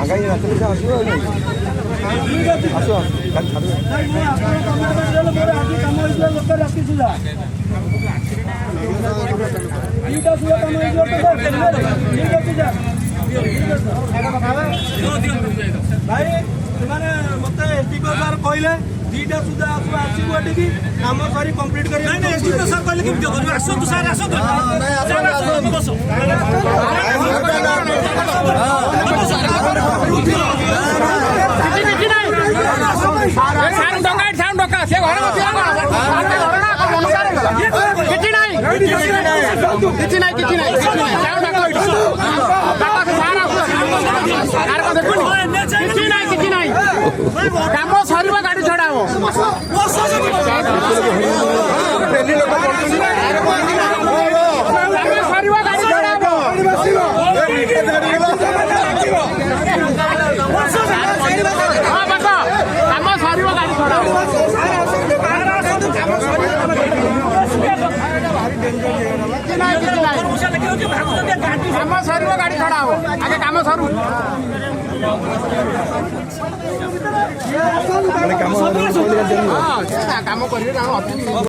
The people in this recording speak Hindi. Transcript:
आगामी रात भाई मत कहले दीटा सुधा आसबू एटिकी कम सारी कंप्लीट कर सर कहले कि आसतु सर आसतु काम सर गाड़ी छड़ाओ काम सर गाड़ी छड़ाओ आगे काम सरू काम कर